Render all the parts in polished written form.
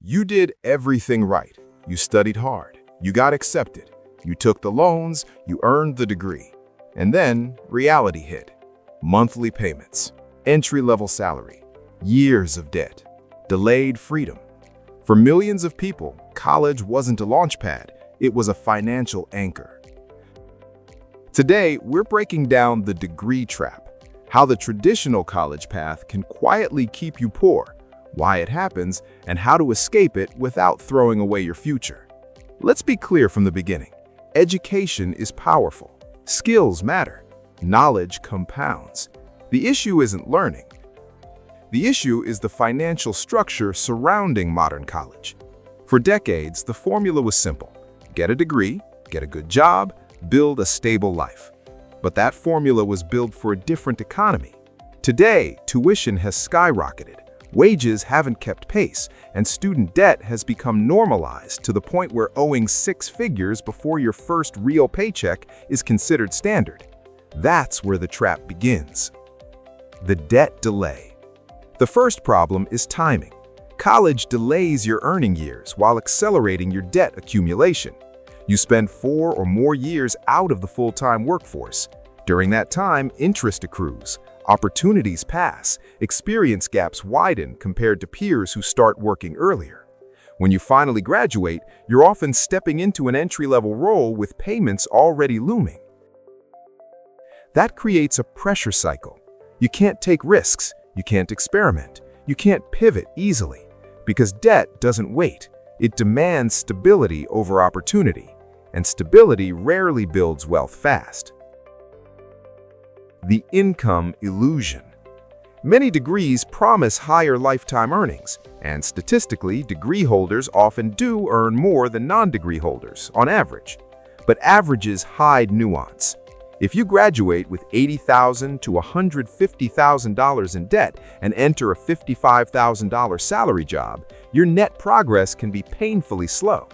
You did everything right. You studied hard. You got accepted. You took the loans. You earned the degree. And then reality hit. Monthly payments, entry-level salary, years of debt, delayed freedom. For millions of people, college wasn't a launchpad. It was a financial anchor. Today, we're breaking down the degree trap, how the traditional college path can quietly keep you poor, why it happens, and how to escape it without throwing away your future. Let's be clear from the beginning. Education is powerful. Skills matter. Knowledge compounds. The issue isn't learning. The issue is the financial structure surrounding modern college. For decades, the formula was simple. Get a degree, get a good job, build a stable life. But that formula was built for a different economy. Today, tuition has skyrocketed. Wages haven't kept pace, and student debt has become normalized to the point where owing 6 figures before your first real paycheck is considered standard. That's where the trap begins. The debt delay. The first problem is timing. College delays your earning years while accelerating your debt accumulation. You spend 4 or more years out of the full-time workforce. During that time, interest accrues. Opportunities pass, experience gaps widen compared to peers who start working earlier. When you finally graduate, you're often stepping into an entry-level role with payments already looming. That creates a pressure cycle. You can't take risks, you can't experiment, you can't pivot easily, because debt doesn't wait. It demands stability over opportunity, and stability rarely builds wealth fast. The income illusion. Many degrees promise higher lifetime earnings, and statistically, degree holders often do earn more than non-degree holders, on average. But averages hide nuance. If you graduate with $80,000 to $150,000 in debt and enter a $55,000 salary job, your net progress can be painfully slow.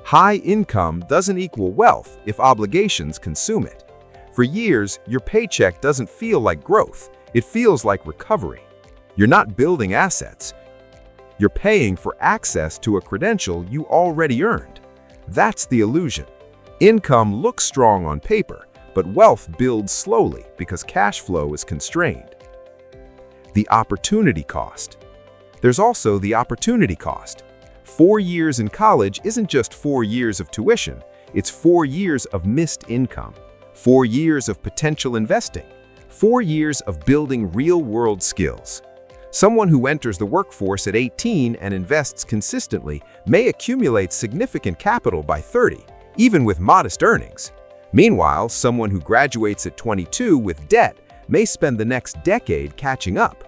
High income doesn't equal wealth if obligations consume it. For years, your paycheck doesn't feel like growth, it feels like recovery. You're not building assets. You're paying for access to a credential you already earned. That's the illusion. Income looks strong on paper, but wealth builds slowly because cash flow is constrained. The opportunity cost. There's also the opportunity cost. 4 years in college isn't just 4 years of tuition, it's 4 years of missed income. 4 years of potential investing, 4 years of building real-world skills. Someone who enters the workforce at 18 and invests consistently may accumulate significant capital by 30, even with modest earnings. Meanwhile, someone who graduates at 22 with debt may spend the next decade catching up.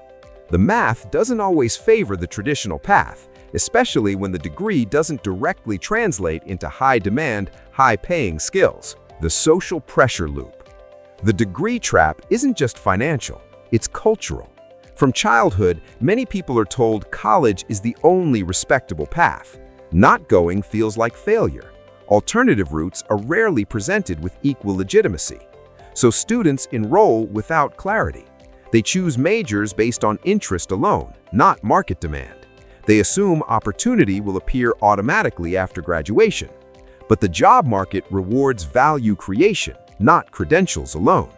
The math doesn't always favor the traditional path, especially when the degree doesn't directly translate into high-demand, high-paying skills. The social pressure loop. The degree trap isn't just financial, it's cultural. From childhood, many people are told college is the only respectable path. Not going feels like failure. Alternative routes are rarely presented with equal legitimacy. So students enroll without clarity. They choose majors based on interest alone, not market demand. They assume opportunity will appear automatically after graduation. But the job market rewards value creation, not credentials alone.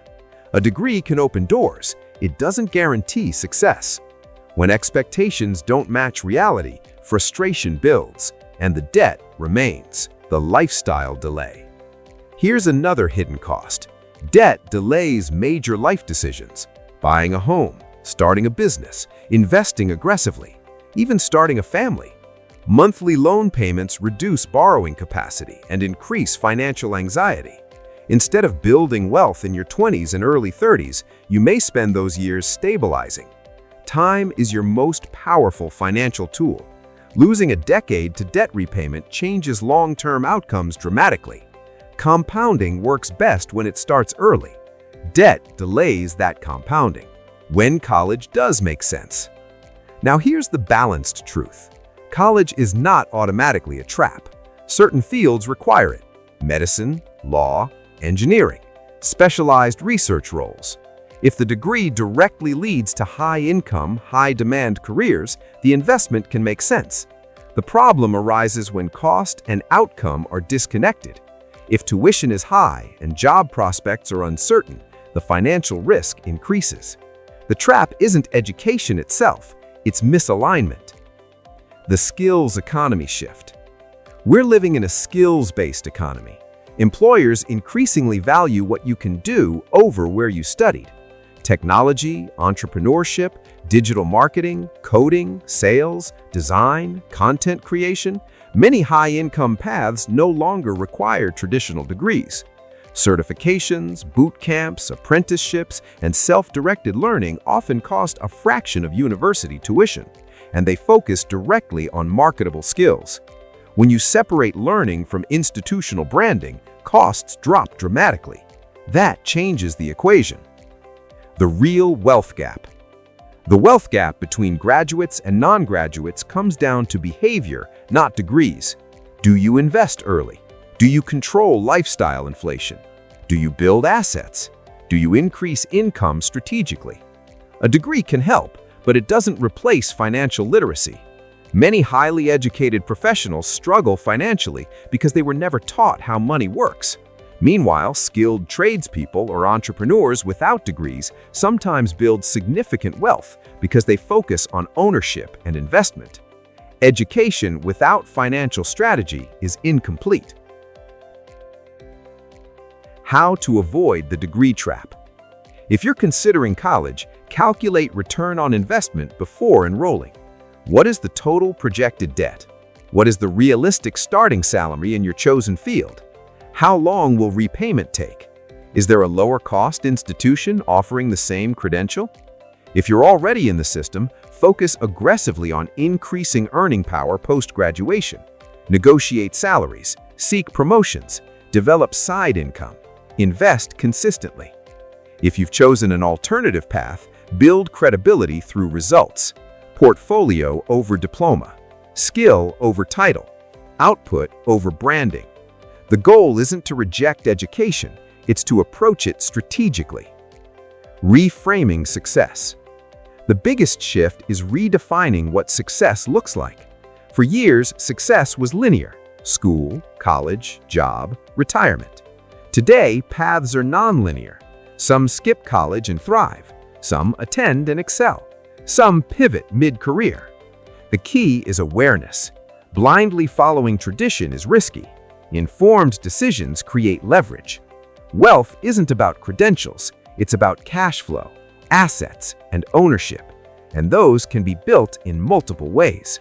A degree can open doors, it doesn't guarantee success. When expectations don't match reality, frustration builds, and the debt remains. The lifestyle delay. Here's another hidden cost. Debt delays major life decisions. Buying a home, starting a business, investing aggressively, even starting a family. Monthly loan payments reduce borrowing capacity and increase financial anxiety. Instead of building wealth in your 20s and early 30s, you may spend those years stabilizing. Time is your most powerful financial tool. Losing a decade to debt repayment changes long-term outcomes dramatically. Compounding works best when it starts early. Debt delays that compounding. When college does make sense. Now here's the balanced truth. College is not automatically a trap. Certain fields require it. Medicine, law, engineering, specialized research roles. If the degree directly leads to high-income, high-demand careers, the investment can make sense. The problem arises when cost and outcome are disconnected. If tuition is high and job prospects are uncertain, the financial risk increases. The trap isn't education itself, it's misalignment. The skills economy shift. We're living in a skills-based economy. Employers increasingly value what you can do over where you studied. Technology, entrepreneurship, digital marketing, coding, sales, design, content creation, many high-income paths no longer require traditional degrees. Certifications, boot camps, apprenticeships, and self-directed learning often cost a fraction of university tuition, and they focus directly on marketable skills. When you separate learning from institutional branding, costs drop dramatically. That changes the equation. The real wealth gap. The wealth gap between graduates and non-graduates comes down to behavior, not degrees. Do you invest early? Do you control lifestyle inflation? Do you build assets? Do you increase income strategically? A degree can help, but it doesn't replace financial literacy. Many highly educated professionals struggle financially because they were never taught how money works. Meanwhile, skilled tradespeople or entrepreneurs without degrees sometimes build significant wealth because they focus on ownership and investment. Education without financial strategy is incomplete. How to avoid the degree trap. If you're considering college, calculate return on investment before enrolling. What is the total projected debt? What is the realistic starting salary in your chosen field? How long will repayment take? Is there a lower-cost institution offering the same credential? If you're already in the system, focus aggressively on increasing earning power post-graduation. Negotiate salaries, seek promotions, develop side income, invest consistently. If you've chosen an alternative path, build credibility through results. Portfolio over diploma, skill over title, output over branding. The goal isn't to reject education, it's to approach it strategically. Reframing success. The biggest shift is redefining what success looks like. For years, success was linear: school, college, job, retirement. Today, paths are non-linear. Some skip college and thrive. Some attend and excel. Some pivot mid-career. The key is awareness. Blindly following tradition is risky. Informed decisions create leverage. Wealth isn't about credentials, it's about cash flow, assets, and ownership, and those can be built in multiple ways.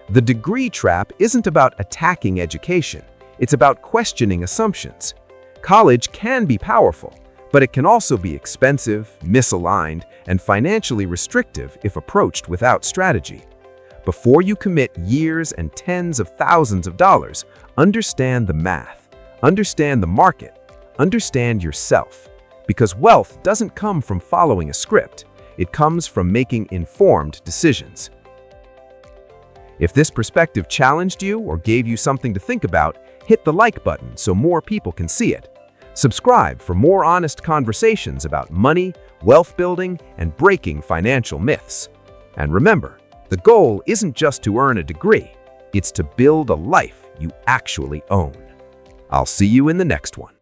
The degree trap isn't about attacking education, it's about questioning assumptions. College can be powerful, but it can also be expensive, misaligned, and financially restrictive if approached without strategy. Before you commit years and tens of thousands of dollars, understand the math, understand the market, understand yourself. Because wealth doesn't come from following a script, it comes from making informed decisions. If this perspective challenged you or gave you something to think about, hit the like button so more people can see it. Subscribe for more honest conversations about money, wealth building, and breaking financial myths. And remember, the goal isn't just to earn a degree, it's to build a life you actually own. I'll see you in the next one.